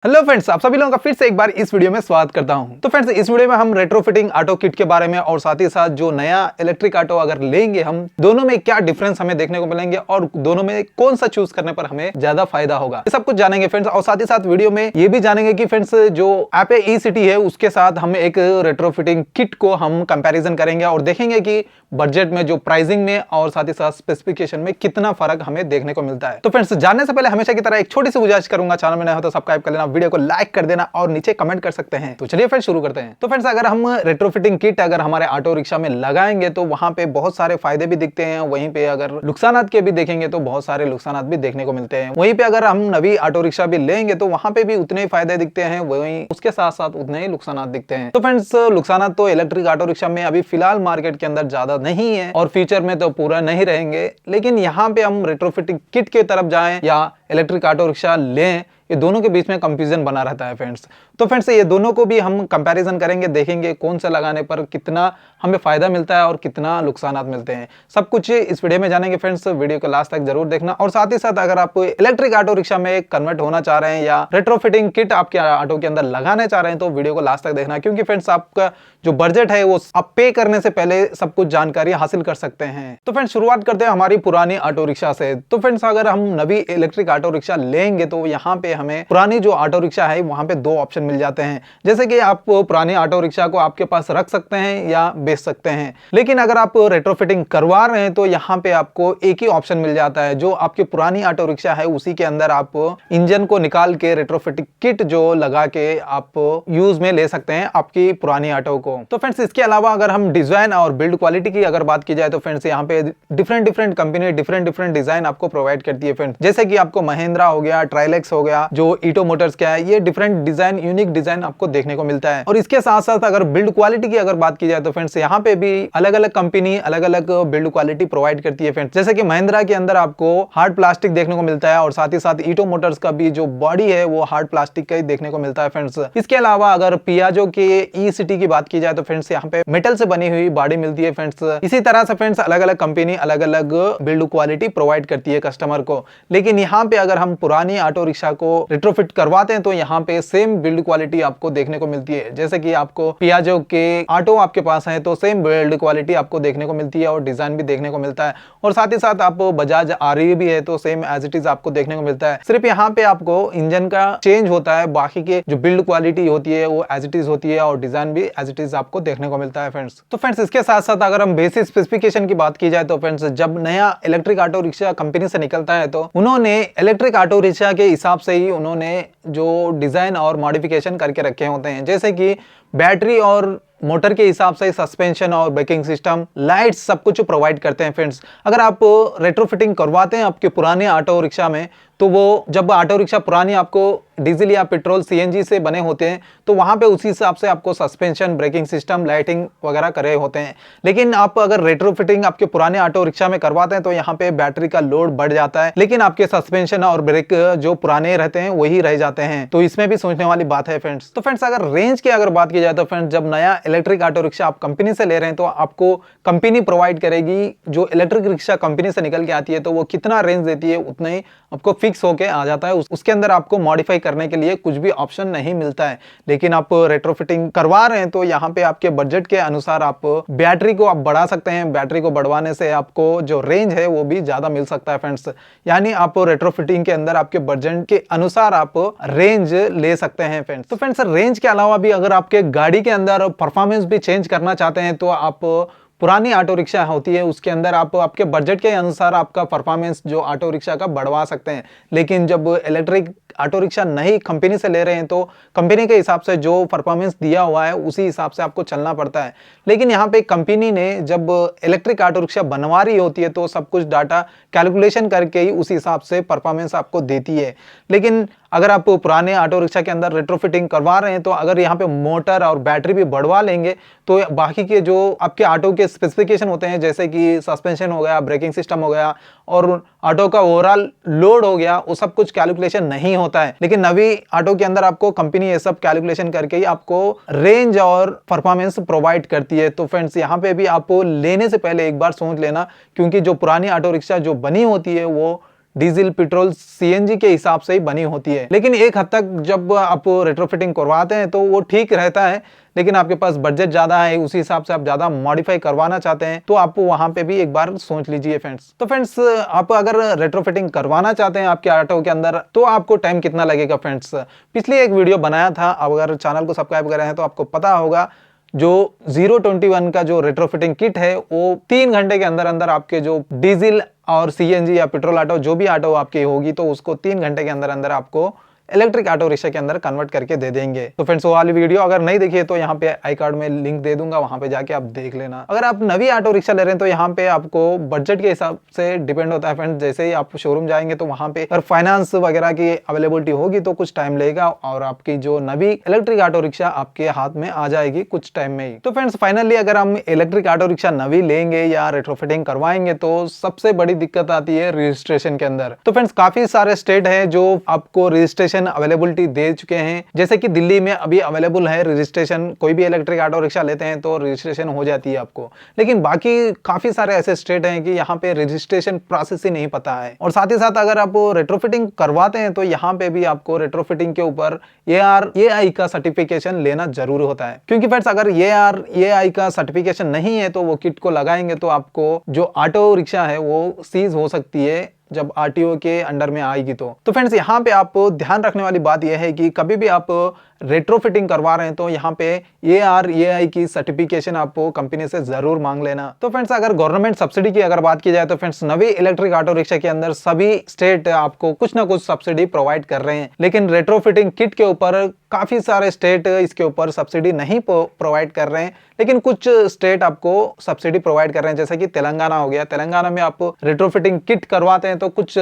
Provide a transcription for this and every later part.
Hello friends, आप सभी लोगों का फिर से एक बार इस वीडियो में स्वागत करता हूं। तो फ्रेंड्स, इस वीडियो में हम रेट्रोफिटिंग ऑटो किट के बारे में और साथ ही साथ जो नया इलेक्ट्रिक ऑटो अगर लेंगे हम, दोनों में क्या डिफरेंस हमें देखने को मिलेंगे और दोनों में कौन सा चूज करने पर हमें ज्यादा फायदा होगा, ये सब कुछ जानेंगे फ्रेंड्स। और साथ ही साथ वीडियो में ये भी जानेंगे कि फ्रेंड्स जो ऐप ई सिटी है उसके साथ हम एक रेट्रोफिटिंग किट को हम कंपेरिजन करेंगे और देखेंगे कि बजट में जो प्राइसिंग में और साथ ही साथ स्पेसिफिकेशन में कितना फर्क हमें देखने को मिलता है। तो फ्रेंड्स, जानने से पहले हमेशा की तरह एक छोटी सी गुजारिश करूंगा, चैनल में नया हो तो सब्सक्राइब कर लेना, वीडियो को लाइक कर देना और नीचे कमेंट कर सकते हैं। तो चलिए फ्रेंड्स शुरू करते हैं। तो फ्रेंड्स, अगर हम रेट्रोफिटिंग किट अगर हमारे ऑटो रिक्शा में लगाएंगे तो वहां पे बहुत सारे फायदे भी दिखते हैं, वहीं पे अगर नुकसानात के भी देखेंगे तो बहुत सारे नुकसानात भी देखने को मिलते हैं। वहीं पे अगर हम नवी ऑटो रिक्शा भी लेंगे तो वहां पे भी उतने ही फायदे दिखते हैं, वहीं उसके साथ साथ उतने ही नुकसानात दिखते हैं। तो फ्रेंड्स, नुकसानात तो इलेक्ट्रिक ऑटो रिक्शा में अभी फिलहाल मार्केट के अंदर ज्यादा नहीं है और फीचर में तो पूरा नहीं रहेंगे, लेकिन यहाँ पे हम रेट्रोफिटिंग किट की तरफ जाएं या इलेक्ट्रिक ऑटो रिक्शा लें, ये दोनों के बीच में कंफ्यूजन बना रहता है फ्रेंड्स। तो फ्रेंड्स, ये दोनों को भी हम कंपैरिजन करेंगे, देखेंगे कौन सा लगाने पर कितना हमें फायदा मिलता है और कितना नुकसानात मिलते हैं। सब कुछ इस वीडियो में जानेंगे फ्रेंड्स, वीडियो को लास्ट तक जरूर देखना। और साथ ही साथ अगर आप इलेक्ट्रिक ऑटो रिक्शा में कन्वर्ट होना चाह रहे हैं या रेट्रोफिटिंग किट आपके ऑटो के अंदर लगाने चाह रहे हैं तो वीडियो को लास्ट तक देखना, क्योंकि फ्रेंड्स आपका जो बजट है वो आप पे करने से पहले सब कुछ जानकारी हासिल कर सकते हैं। तो फ्रेंड्स, शुरुआत करते हैं हमारी पुरानी ऑटो रिक्शा से। तो फ्रेंड्स, अगर हम नवी इलेक्ट्रिक ऑटो रिक्शा लेंगे तो यहाँ पे हमें पुरानी जो ऑटो रिक्शा है वहां पे दो ऑप्शन मिल जाते हैं। जैसे कि आप पुरानी ऑटो रिक्शा को आपके पास रख सकते हैं या बेच सकते हैं, लेकिन अगर आप रेट्रोफिटिंग करवा रहे हैं तो यहाँ पे आपको एक ही ऑप्शन मिल जाता है। जो आपकी पुरानी ऑटो रिक्शा है उसी के अंदर आप इंजन को निकाल के रेट्रोफिटिंग किट जो लगा के आप यूज में ले सकते हैं आपकी पुरानी ऑटो को। तो फ्रेंड्स, इसके अलावा अगर हम डिजाइन और बिल्ड क्वालिटी की अगर बात की जाए तो फ्रेंड्स यहाँ पे डिफरेंट कंपनी डिफरेंट डिजाइन आपको प्रोवाइड करती है फ्रेंड्स। जैसे कि आपको महिंद्रा हो गया, ट्राइलेक्स हो गया, जो ईटो मोटर्स क्या है, ये डिफरेंट डिजाइन, यूनिक डिजाइन आपको देखने को मिलता है। और इसके साथ साथ अगर बिल्ड क्वालिटी की अगर बात की जाए तो फ्रेंड्स यहाँ पे भी अलग अलग कंपनी अलग अलग बिल्ड क्वालिटी प्रोवाइड करती है फ्रेंड्स। जैसे कि महिंद्रा के अंदर आपको हार्ड प्लास्टिक देखने को मिलता है और साथ ही साथ ईटो मोटर्स का भी जो बॉडी है वो हार्ड प्लास्टिक का ही देखने को मिलता है फ्रेंड्स। इसके अलावा अगर पियाजो के ई सिटी की बात की जाए तो फ्रेंड्स यहाँ पे मेटल से बनी हुई बॉडी मिलती है फ्रेंड्स। इसी तरह से फ्रेंड्स अलग अलग कंपनी अलग अलग बिल्ड क्वालिटी प्रोवाइड करती है कस्टमर को। लेकिन यहाँ पे अगर हम पुरानी ऑटो रिक्शा को रिट्रोफिट करवाते हैं तो यहाँ पे सेम बिल्ड क्वालिटी आपको देखने को मिलती है। जैसे कि आपको पियाजो के ऑटो आपके पास है तो सेम बिल्ड क्वालिटी आपको देखने को मिलती है और डिजाइन भी देखने को मिलता है। और साथ ही साथ आप बजाज आरई भी है तो सेम एज इट इज आपको देखने को मिलता है। सिर्फ यहाँ पे आपको इंजन का चेंज होता है, बाकी के जो बिल्ड क्वालिटी होती है वो एज इट इज होती है और डिजाइन भी एज इट इज आपको देखने को मिलता है फ्रेंड्स। तो फ्रेंड्स, इसके साथ साथ अगर हम बेसिक स्पेसिफिकेशन की बात की जाए तो फ्रेंड्स, जब नया इलेक्ट्रिक ऑटो रिक्शा कंपनी से निकलता है तो उन्होंने इलेक्ट्रिक ऑटो रिक्शा के हिसाब से ही उन्होंने जो डिजाइन और मॉडिफिकेशन करके रखे होते हैं। जैसे कि बैटरी और मोटर के हिसाब से सस्पेंशन और ब्रेकिंग सिस्टम, लाइट्स, सब कुछ प्रोवाइड करते हैं फ्रेंड्स। अगर आप रेट्रोफिटिंग करवाते हैं आपके पुराने ऑटो रिक्शा में तो वो जब ऑटो रिक्शा पुरानी आपको डीजल या पेट्रोल सीएनजी से बने होते हैं तो वहां पे उसी हिसाब से आपको सस्पेंशन, ब्रेकिंग सिस्टम, लाइटिंग वगैरह करे होते हैं। लेकिन आप अगर रेट्रोफिटिंग आपके पुराने ऑटो रिक्शा में करवाते हैं तो यहाँ पे बैटरी का लोड बढ़ जाता है, लेकिन आपके सस्पेंशन और ब्रेक जो पुराने रहते हैं वही रह जाते हैं। तो इसमें भी सोचने वाली बात है फ्रेंड्स। तो फ्रेंड्स, अगर रेंज की अगर बात की जाए तो फ्रेंड्स, जब नया इलेक्ट्रिक ऑटो रिक्शा आप कंपनी से ले रहे हैं तो आपको कंपनी प्रोवाइड करेगी, जो इलेक्ट्रिक रिक्शा कंपनी से निकल के आती है तो वो कितना रेंज देती है उतना ही आपको फिक्स होके आ जाता है। उसके अंदर आपको मॉडिफाई करने के लिए कुछ भी ऑप्शन नहीं मिलता है। लेकिन आप रेट्रोफिटिंग करवा रहे हैं तो यहाँ पे आपके बजट के अनुसार आप बैटरी को आप बढ़ा सकते हैं। बैटरी को बढ़वाने से आपको जो रेंज है वो भी ज्यादा मिल सकता है फ्रेंड्स। यानी आप रेट्रोफिटिंग के अंदर आपके बजट के अनुसार आप रेंज ले सकते हैं फ्रेंड्स। तो फ्रेंड्स, रेंज के अलावा भी अगर आपके गाड़ी के अंदर परफॉर्मेंस भी चेंज करना चाहते हैं तो आप पुरानी ऑटो रिक्शा होती है उसके अंदर आप आपके बजट के अनुसार आपका परफॉर्मेंस जो ऑटो रिक्शा का बढ़वा सकते हैं। लेकिन जब इलेक्ट्रिक ऑटो रिक्शा नई कंपनी से ले रहे हैं तो कंपनी के हिसाब से जो परफॉर्मेंस दिया हुआ है उसी हिसाब से आपको चलना पड़ता है। लेकिन यहाँ पे कंपनी ने जब इलेक्ट्रिक ऑटो रिक्शा बनवा रही होती है तो सब कुछ डाटा कैलकुलेशन करके ही उसी हिसाब से परफॉर्मेंस आपको देती है। लेकिन अगर आप पुराने ऑटो रिक्शा के अंदर रेट्रोफिटिंग करवा रहे हैं तो अगर यहाँ पे मोटर और बैटरी भी बढ़वा लेंगे तो बाकी के जो आपके ऑटो के स्पेसिफिकेशन होते हैं, जैसे कि सस्पेंशन हो गया, ब्रेकिंग सिस्टम हो गया और ऑटो का ओवरऑल लोड हो गया, वो सब कुछ कैलकुलेशन नहीं होता है। लेकिन नवी ऑटो के अंदर आपको कंपनी ये सब कैलकुलेशन करके ही आपको रेंज और परफॉर्मेंस प्रोवाइड करती है। तो फ्रेंड्स, यहाँ पे भी आप लेने से पहले एक बार सोच लेना, क्योंकि जो पुरानी ऑटो रिक्शा जो बनी होती है वो डीजल, पेट्रोल, सीएनजी के हिसाब से ही बनी होती है। लेकिन एक हद तक जब आप रेट्रोफिटिंग करवाते हैं तो वो ठीक रहता है, लेकिन आपके पास बजट ज्यादा है, उसी हिसाब से आप ज्यादा मॉडिफाई करवाना चाहते हैं तो आप वहां पे भी एक बार सोच लीजिए फ्रेंड्स। तो फ्रेंड्स, आप अगर रेट्रोफिटिंग करवाना चाहते हैं आपके ऑटो के अंदर तो आपको टाइम कितना लगेगा फ्रेंड्स। पिछली एक वीडियो बनाया था, अगर चैनल को सब्सक्राइब करे हैं तो आपको पता होगा, जो 021 का जो रेट्रोफिटिंग किट है वो 3 घंटे के अंदर अंदर आपके जो डीजल और सीएनजी या पेट्रोल ऑटो जो भी ऑटो आपकी होगी तो उसको 3 घंटे के अंदर अंदर आपको इलेक्ट्रिक ऑटो रिक्शा के अंदर कन्वर्ट करके दे देंगे। तो फ्रेंड्स, वो वाली वीडियो अगर नहीं देखिए तो यहाँ पे आई कार्ड में लिंक दे दूंगा, वहां पे जाके आप देख लेना। अगर आप नवी ऑटो रिक्शा ले रहे हैं तो यहाँ पे आपको बजट के हिसाब से डिपेंड होता है फ्रेंड्स। जैसे ही आप शोरूम जाएंगे तो वहां पे अगर फाइनेंस वगैरह की अवेलेबिलिटी होगी तो कुछ टाइम लगेगा और आपकी जो नवी इलेक्ट्रिक ऑटो रिक्शा आपके हाथ में आ जाएगी कुछ टाइम में ही। तो फ्रेंड्स, फाइनली अगर हम इलेक्ट्रिक ऑटो रिक्शा नवी लेंगे या रेट्रोफिटिंग करवाएंगे तो सबसे बड़ी दिक्कत आती है रजिस्ट्रेशन के अंदर। तो फ्रेंड्स, काफी सारे स्टेट है जो आपको रजिस्ट्रेशन अवेलेबिलिटी दे चुके हैं। जैसे कि दिल्ली में अभी अवेलेबल है रजिस्ट्रेशन, कोई भी इलेक्ट्रिक ऑटो रिक्शा लेते हैं तो रजिस्ट्रेशन हो जाती है आपको। लेकिन बाकी काफी सारे ऐसे स्टेट हैं कि यहाँ पे रजिस्ट्रेशन प्रोसेस ही नहीं पता है। और साथ ही साथ अगर आप रेट्रोफिटिंग करवाते हैं तो यहाँ पे भी आपको रेट्रोफिटिंग के ऊपर ARAI का सर्टिफिकेशन लेना जरूरी होता है। क्योंकि फ्रेंड्स, अगर ARAI का सर्टिफिकेशन नहीं है तो वो किट को लगाएंगे तो आपको जो ऑटो रिक्शा है वो सीज हो सकती है जब आरटीओ के अंडर में आएगी। तो फ्रेंड्स, यहाँ पे आप ध्यान रखने वाली बात यह है कि कभी भी आप रेट्रोफिटिंग करवा रहे हैं तो यहाँ पे ARAI की सर्टिफिकेशन आपको कंपनी से जरूर मांग लेना। तो फ्रेंड्स, अगर गवर्नमेंट सब्सिडी की अगर बात की जाए तो फ्रेंड्स, नवी इलेक्ट्रिक ऑटो रिक्शा के अंदर सभी स्टेट आपको कुछ ना कुछ सब्सिडी प्रोवाइड कर रहे हैं। लेकिन रेट्रोफिटिंग किट के ऊपर काफी सारे स्टेट इसके ऊपर सब्सिडी नहीं प्रोवाइड कर रहे हैं, लेकिन कुछ स्टेट आपको सब्सिडी प्रोवाइड कर रहे हैं। जैसे कि तेलंगाना हो गया, तेलंगाना में आप रेट्रोफिटिंग किट करवाते हैं तो कुछ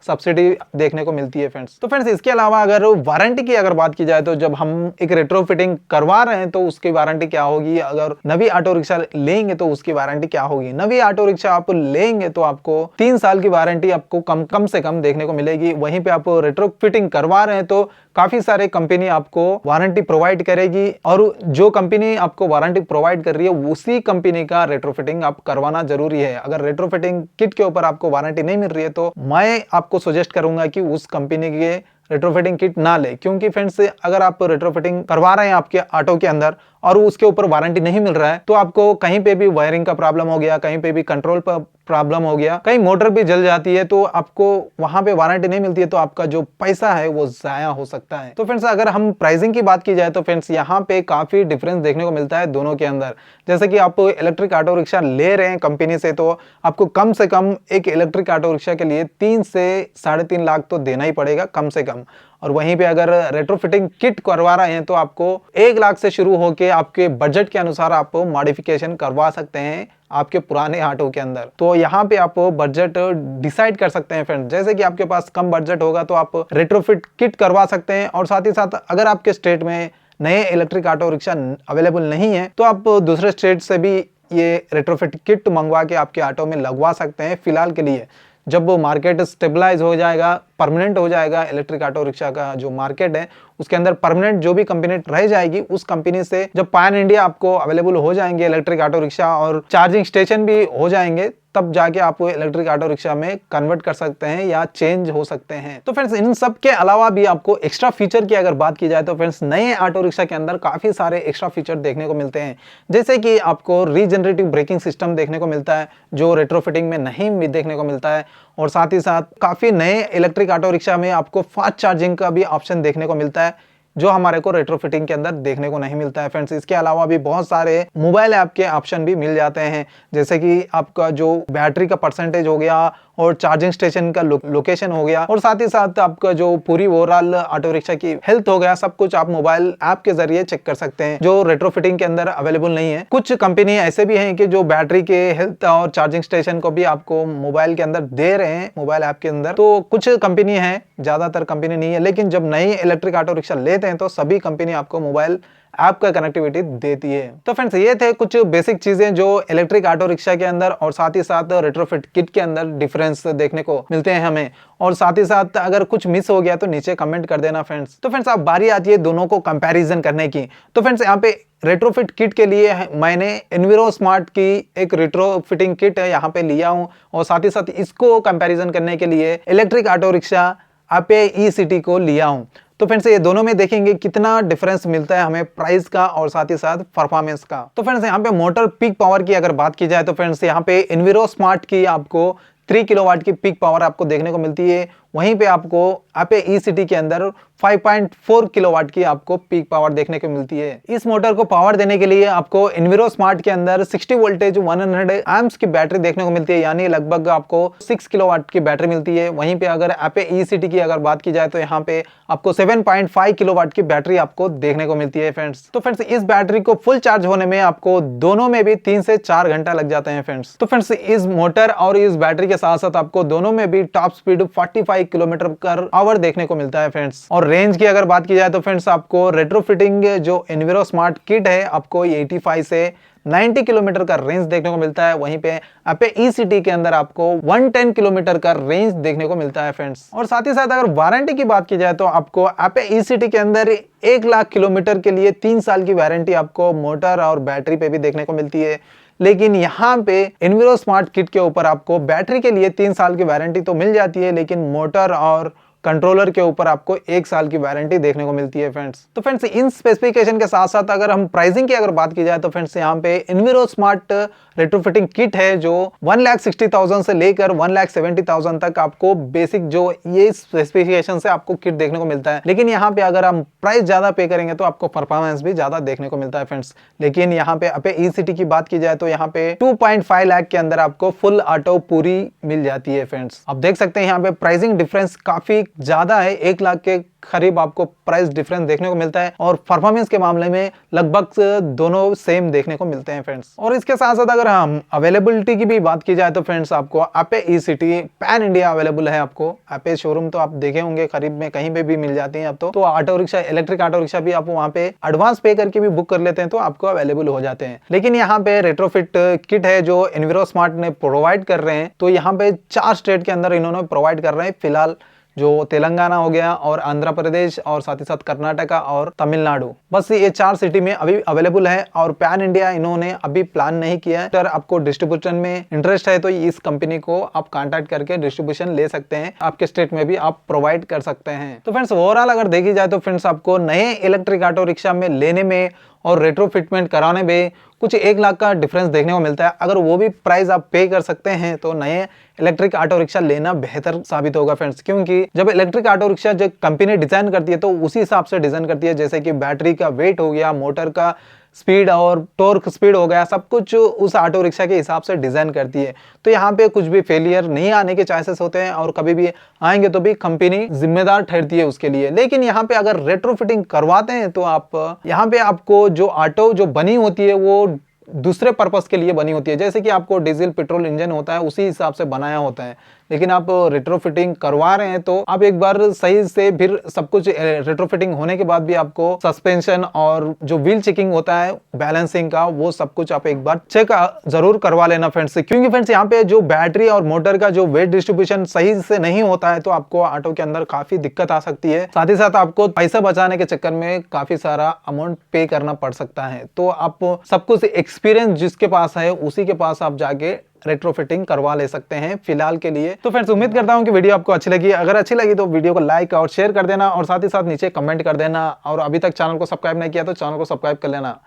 सब्सिडी देखने को मिलती है फ्रेंड्स। तो फ्रेंड्स, इसके अलावा अगर वारंटी की अगर बात की जाए तो जब हम एक रेट्रोफिटिंग करवा रहे हैं तो उसकी वारंटी क्या होगी, अगर नवी ऑटो रिक्शा लेंगे तो उसकी वारंटी क्या होगी। नवी ऑटो रिक्शा आप लेंगे तो आपको 3 साल की वारंटी आपको कम से कम देखने को मिलेगी। वहीं पे आप रेट्रोफिटिंग करवा रहे हैं तो काफी सारे कंपनी आपको वारंटी प्रोवाइड करेगी, और जो कंपनी आपको वारंटी प्रोवाइड कर रही है उसी कंपनी का रेट्रोफिटिंग आप करवाना जरूरी है। अगर रेट्रोफिटिंग किट के ऊपर आपको वारंटी नहीं मिल रही है तो मैं आपको सजेस्ट करूंगा कि उस कंपनी के रेट्रोफिटिंग किट ना ले। क्योंकि फ्रेंड्स, अगर आप रेट्रोफिटिंग करवा रहे हैं आपके ऑटो के अंदर और उसके ऊपर वारंटी नहीं मिल रहा है तो आपको कहीं पे भी वायरिंग का प्रॉब्लम हो गया, कहीं पे भी कंट्रोल पर प्रॉब्लम हो गया, कहीं मोटर भी जल जाती है तो आपको वहां पे वारंटी नहीं मिलती है तो आपका जो पैसा है वो जाया हो सकता है। तो फ्रेंड्स, अगर हम प्राइसिंग की बात की जाए तो फ्रेंड्स, यहाँ पे काफी डिफरेंस देखने को मिलता है दोनों के अंदर। जैसे कि आप इलेक्ट्रिक ऑटो रिक्शा ले रहे हैं कंपनी से तो आपको कम से कम एक इलेक्ट्रिक ऑटो रिक्शा के लिए 3 से 3.5 लाख तो देना ही पड़ेगा कम से कम। और वहीं पे अगर रेट्रोफिटिंग किट करवा रहे हैं तो आपको 1 लाख से शुरू होके आपके बजट के अनुसार आप मॉडिफिकेशन करवा सकते हैं आपके पुराने ऑटो के अंदर। तो यहाँ पे आप बजट डिसाइड कर सकते हैं फ्रेंड्स। जैसे कि आपके पास कम बजट होगा तो आप रेट्रोफिट किट करवा सकते हैं, और साथ ही साथ अगर आपके स्टेट में नए इलेक्ट्रिक ऑटो रिक्शा अवेलेबल नहीं है तो आप दूसरे स्टेट से भी ये रेट्रोफिट किट मंगवा के आपके ऑटो में लगवा सकते हैं फिलहाल के लिए। जब मार्केट स्टेबलाइज हो जाएगा, परमानेंट हो जाएगा, इलेक्ट्रिक ऑटो रिक्शा का जो मार्केट है उसके अंदर परमानेंट जो भी कंपनी रह जाएगी उस कंपनी से जब पैन इंडिया आपको अवेलेबल हो जाएंगे इलेक्ट्रिक ऑटो रिक्शा और चार्जिंग स्टेशन भी हो जाएंगे, तब जाके आप इलेक्ट्रिक ऑटो रिक्शा में कन्वर्ट कर सकते हैं या चेंज हो सकते हैं। तो फ्रेंड्स, इन सब के अलावा भी आपको एक्स्ट्रा फीचर की अगर बात की जाए तो फ्रेंड्स, नए ऑटो रिक्शा के अंदर काफी सारे एक्स्ट्रा फीचर देखने को मिलते हैं। जैसे कि आपको रीजनरेटिव ब्रेकिंग सिस्टम देखने को मिलता है जो रेट्रोफिटिंग में नहीं भी देखने को मिलता है, और साथ ही साथ काफी नए इलेक्ट्रिक ऑटो रिक्शा में आपको फास्ट चार्जिंग का भी ऑप्शन देखने को मिलता है जो हमारे को रेट्रोफिटिंग के अंदर देखने को नहीं मिलता है फ्रेंड्स। इसके अलावा भी बहुत सारे मोबाइल ऐप के ऑप्शन भी मिल जाते हैं, जैसे कि आपका जो बैटरी का परसेंटेज हो गया और चार्जिंग स्टेशन का लोकेशन हो गया, और साथ ही साथ आपका जो पूरी ओवरऑल ऑटो रिक्शा की हेल्थ हो गया, सब कुछ आप मोबाइल ऐप के जरिए चेक कर सकते हैं जो रेट्रोफिटिंग के अंदर अवेलेबल नहीं है। कुछ कंपनी ऐसे भी हैं कि जो बैटरी के हेल्थ और चार्जिंग स्टेशन को भी आपको मोबाइल के अंदर दे रहे हैं, मोबाइल ऐप के अंदर। तो कुछ कंपनी है, ज्यादातर कंपनी नहीं है, लेकिन जब नई इलेक्ट्रिक ऑटो रिक्शा लेते हैं तो सभी कंपनी आपको मोबाइल ऐप का कनेक्टिविटी देती है। तो फ्रेंड्स ये थे कुछ बेसिक चीजें जो इलेक्ट्रिक ऑटो रिक्शा के अंदर और साथ ही साथ रेट्रोफिट किट के अंदर डिफरेंस देखने को मिलते हैं हमें। और साथ ही साथ अगर कुछ मिस हो गया तो नीचे कमेंट कर देना फ्रेंड्स। तो फ्रेंड्स अब बारी आती है दोनों को कंपैरिजन करने की। तो फ्रेंड्स यहाँ पे रेट्रोफिट किट के लिए मैंने एनविरो स्मार्ट की एक रेट्रोफिटिंग किट है यहाँ पे लिया हूँ, और साथ ही साथ इसको कंपैरिजन करने के लिए इलेक्ट्रिक ऑटो रिक्शा आपे ई सिटी को लिया हूँ। तो फ्रेंड्स ये दोनों में देखेंगे कितना डिफरेंस मिलता है हमें प्राइस का और साथ ही साथ परफॉर्मेंस का। तो फ्रेंड्स यहाँ पे मोटर पीक पावर की अगर बात की जाए तो फ्रेंड्स यहाँ पे एनविरो स्मार्ट की आपको 3 किलोवाट की पीक पावर आपको देखने को मिलती है। वहीं पे आपको आपे ई सिटी के अंदर 5.4 किलोवाट की आपको पीक पावर देखने को मिलती है। इस मोटर को पावर देने के लिए आपको एनविरो स्मार्ट के अंदर 60 वोल्टेज 100 एम्प्स की बैटरी देखने को मिलती है, यानी लगभग आपको 6 किलोवाट की बैटरी मिलती है। वहीं पे अगर आपे ई सिटी की अगर बात की जाए तो यहाँ पे आपको 7.5 किलोवाट की बैटरी आपको देखने को मिलती है फ्रेंड्स। तो फ्रेंड्स इस बैटरी को फुल चार्ज होने में आपको दोनों में भी 3 से 4 घंटा लग जाते हैं फ्रेंड्स। तो फ्रेंड्स इस मोटर और इस बैटरी के साथ साथ आपको दोनों में भी top speed 45 kilometre per hour देखने को मिलता है फ्रेंड्स। और रेंज की अगर बात की जाए तो फ्रेंड्स आपको रेट्रोफिटिंग जो एनविरो स्मार्ट किट है आपको 85 से 90 किलोमीटर का रेंज देखने को मिलता है। वहीं पे आपे ई सिटी के अंदर आपको 110 किलोमीटर का रेंज देखने को मिलता है फ्रेंड्स। और साथ ही साथ अगर वारंटी की बात की जाए तो आपको आपे ई सिटी के अंदर 1 लाख किलोमीटर के लिए 3 साल की वारंटी आपको मोटर और बैटरी पे भी देखने को मिलती है। लेकिन यहाँ पे एनविरो स्मार्ट किट के ऊपर आपको बैटरी के लिए 3 साल की वारंटी तो मिल जाती है, लेकिन मोटर और कंट्रोलर के ऊपर आपको 1 साल की वारंटी देखने को मिलती है फ्रेंड्स। तो फ्रेंड्स इन स्पेसिफिकेशन के साथ साथ अगर हम प्राइसिंग की अगर बात की जाए तो फ्रेंड्स यहाँ पे एनविरो स्मार्ट रेट्रोफिटिंग किट है जो 1,60,000 से लेकर 1,70,000 तक आपको बेसिक जो ये स्पेसिफिकेशन से आपको किट देखने को मिलता है। लेकिन यहाँ पे अगर हम प्राइस ज्यादा पे करेंगे तो आपको परफॉर्मेंस भी ज्यादा देखने को मिलता है फ्रेंड्स। लेकिन यहाँ पे आपे ई सिटी की बात की जाए तो यहाँ पे 2.5 लाख के अंदर आपको फुल ऑटो पूरी मिल जाती है फ्रेंड्स। आप देख सकते हैं यहाँ पे प्राइसिंग डिफरेंस काफी ज्यादा है, 1 लाख के करीब आपको प्राइस डिफरेंस देखने को मिलता है। और परफॉर्मेंस के मामले में लगभग दोनों सेम देखने को मिलते हैं फ्रेंड्स। और इसके साथ साथ अगर हम अवेलेबिलिटी की भी बात की जाए तो फ्रेंड्स आपको आपे ई सिटी पैन इंडिया अवेलेबल है। आपको आपे शोरूम तो आप देखे होंगे करीब में कहीं पे भी मिल जाती है अब तो auto rickshaw electric auto rickshaw भी आप वहाँ पे एडवांस पे करके भी बुक कर लेते हैं तो आपको अवेलेबल हो जाते हैं। लेकिन यहाँ पे रेट्रोफिट किट है जो एनविरो स्मार्ट ने प्रोवाइड कर रहे हैं, तो यहाँ पे 4 स्टेट के अंदर इन्होंने प्रोवाइड कर रहे हैं फिलहाल, जो तेलंगाना हो गया और आंध्र प्रदेश और साथ ही साथ कर्नाटका और तमिलनाडु, बस ये 4 सिटी में अभी अवेलेबल है। और पैन इंडिया इन्होंने अभी प्लान नहीं किया है। अगर आपको डिस्ट्रीब्यूशन में इंटरेस्ट है तो इस कंपनी को आप कांटेक्ट करके डिस्ट्रीब्यूशन ले सकते हैं, आपके स्टेट में भी आप प्रोवाइड कर सकते हैं। तो फ्रेंड्स ओवरऑल अगर देखी जाए तो फ्रेंड्स आपको नए इलेक्ट्रिक ऑटो रिक्शा में लेने में और रेट्रोफिटमेंट कराने में कुछ 1 लाख का डिफरेंस देखने को मिलता है। अगर वो भी प्राइस आप पे कर सकते हैं तो नए इलेक्ट्रिक ऑटो रिक्शा लेना बेहतर साबित होगा फ्रेंड्स, क्योंकि जब इलेक्ट्रिक ऑटो रिक्शा जब कंपनी डिजाइन करती है तो उसी हिसाब से डिजाइन करती है, जैसे कि बैटरी का वेट हो गया, मोटर का स्पीड और टॉर्क स्पीड हो गया, सब कुछ उस ऑटो रिक्शा के हिसाब से डिजाइन करती है। तो यहाँ पे कुछ भी फेलियर नहीं आने के चांसेस होते हैं और कभी भी आएंगे तो भी कंपनी जिम्मेदार ठहरती है उसके लिए। लेकिन यहाँ पे अगर रेट्रोफिटिंग करवाते हैं तो आप यहाँ पे आपको जो ऑटो जो बनी होती है वो दूसरे पर्पस के लिए बनी होती है, जैसे कि आपको डीजल पेट्रोल इंजन होता है उसी हिसाब से बनाया होता है। लेकिन आप रेट्रोफिटिंग करवा रहे हैं तो आप एक बार सही से फिर सब कुछ रेट्रोफिटिंग होने के बाद भी आपको सस्पेंशन और जो व्हील चेकिंग होता है बैलेंसिंग का, वो सब कुछ आप एक बार चेक जरूर करवा लेना फ्रेंड्स, क्योंकि फ्रेंड्स यहाँ पे जो बैटरी और मोटर का जो वेट डिस्ट्रीब्यूशन सही से नहीं होता है तो आपको ऑटो के अंदर काफी दिक्कत आ सकती है। साथ ही साथ आपको पैसा बचाने के चक्कर में काफी सारा अमाउंट पे करना पड़ सकता है। तो आप सब कुछ एक्सपीरियंस जिसके पास है उसी के पास आप जाके रेट्रोफिटिंग करवा ले सकते हैं फिलहाल के लिए। तो फ्रेंड्स उम्मीद करता हूं कि वीडियो आपको अच्छी लगी। अगर अच्छी लगी तो वीडियो को लाइक और शेयर कर देना और साथ ही साथ नीचे कमेंट कर देना। और अभी तक चैनल को सब्सक्राइब नहीं किया तो चैनल को सब्सक्राइब कर लेना,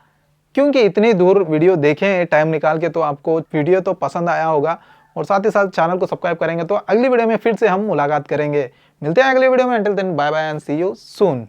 क्योंकि इतनी दूर वीडियो देखें टाइम निकाल के तो आपको वीडियो तो पसंद आया होगा। और साथ ही साथ चैनल को सब्सक्राइब करेंगे तो अगली वीडियो में फिर से हम मुलाकात करेंगे। मिलते हैं अगली वीडियो में। Until then bye bye and see you soon.